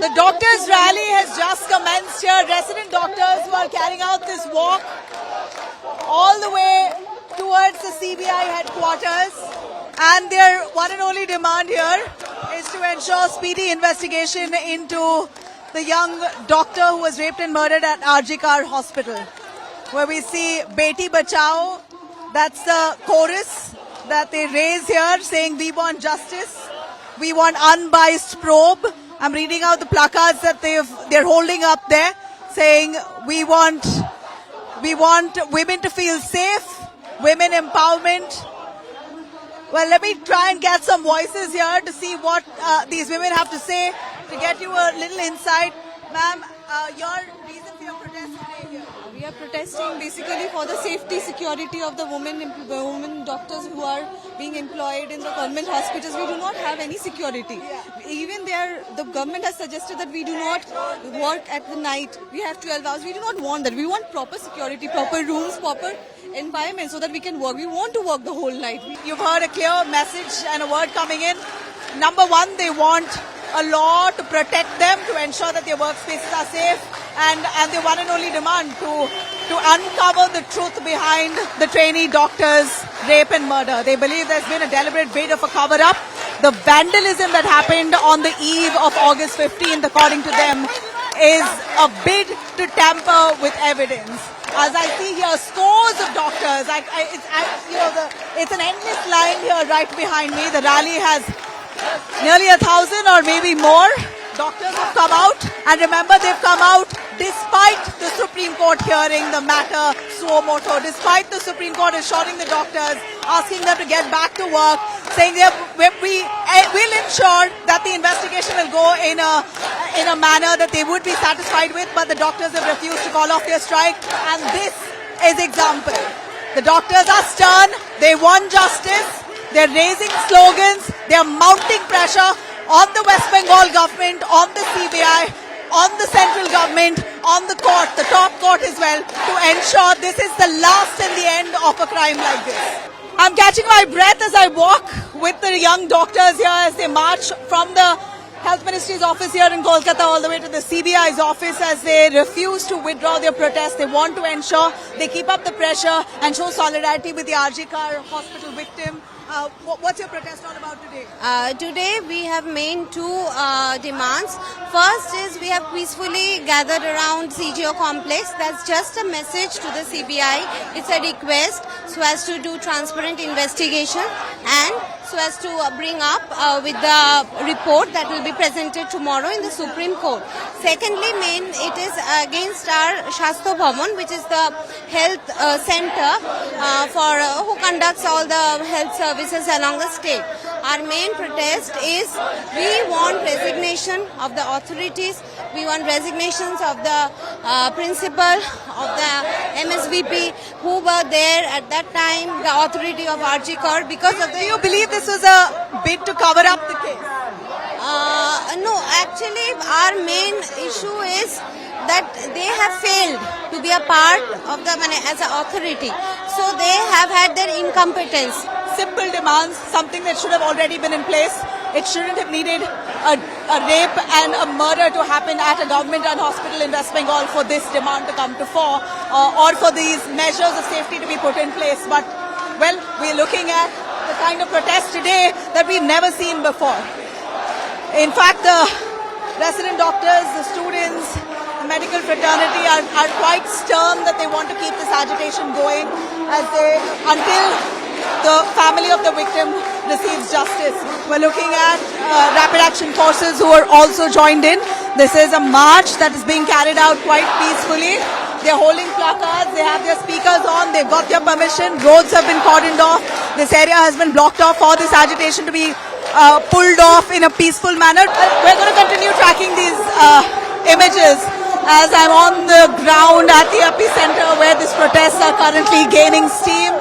The doctors' rally has just commenced here. Resident doctors who are carrying out this walk all the way towards the CBI headquarters. And their one and only demand here is to ensure speedy investigation into the young doctor who was raped and murdered at RG Kar Hospital, where we see Beti Bachao. That's the chorus that they raise here, saying we want justice, we want unbiased probe. I'm reading out the placards that they're holding up there, saying we want women to feel safe, women empowerment. Well, let me try and get some voices here to see what these women have to say, to get you a little insight. Ma'am, your reason for your protest today here? We are protesting basically for the safety, security of the women doctors who are being employed in the government hospitals. We do not have any security. Even the government has suggested that we do not work at the night. We have 12 hours. We do not want that. We want proper security, proper rooms, proper environment so that we can work. We want to work the whole night. You've heard a clear message and a word coming in. Number one, they want a law to protect them, to ensure that their workspaces are safe, and their one and only demand to uncover the truth behind the trainee doctors' rape and murder. They believe there's been a deliberate bit of a cover-up. The vandalism that happened on the eve of August 15th, according to them, is a bid to tamper with evidence. As I see here, scores of doctors. It's an endless line here right behind me. The rally has nearly 1,000 or maybe more doctors have come out. And remember, they've come out despite the Supreme Court hearing the matter suo moto, despite the Supreme Court assuring the doctors, asking them to get back to work, saying that we will ensure that the investigation will go in a manner that they would be satisfied with, but the doctors have refused to call off their strike. And this is example. The doctors are stern. They want justice. They're raising slogans. They're mounting pressure on the West Bengal government, on the CBI, on the central government, on the court, the top court as well, to ensure this is the last and the end of a crime like this. I'm catching my breath as I walk with the young doctors here as they march from the Health Ministry's office here in Kolkata all the way to the CBI's office as they refuse to withdraw their protest. They want to ensure they keep up the pressure and show solidarity with the RG Kar Hospital victim. What's your protest all about today? Today we have main two demands. First is we have peacefully gathered around CGO complex. That's just a message to the CBI. It's a request so as to do transparent investigation and so as to bring up with the report that will be presented tomorrow in the Supreme Court. Secondly, it is against our Shastha Bhavan, which is the health center who conducts all the health services along the state. Our main protest is we want resignation of the authorities. We want resignations of the principal of the MSVP who were there at that time, the authority of RG Kar, because of the... Do you believe this was a bid to cover up the case? No, actually our main issue is that they have failed to be a part of the as an authority. So they have had their incompetence. Simple demands, something that should have already been in place. It shouldn't have needed a rape and a murder to happen at a government-run hospital in West Bengal for this demand to come to fore, or for these measures of safety to be put in place. But, well, we're looking at the kind of protest today that we've never seen before. In fact, the resident doctors, the students, the medical fraternity are quite stern that they want to keep this agitation going until the family of the victim receives justice. We're looking at Rapid Action Forces who are also joined in. This is a march that is being carried out quite peacefully. They're holding placards, they have their speakers on, they've got their permission, roads have been cordoned off. This area has been blocked off for this agitation to be pulled off in a peaceful manner. We're going to continue tracking these images as I'm on the ground at the epicenter where these protests are currently gaining steam.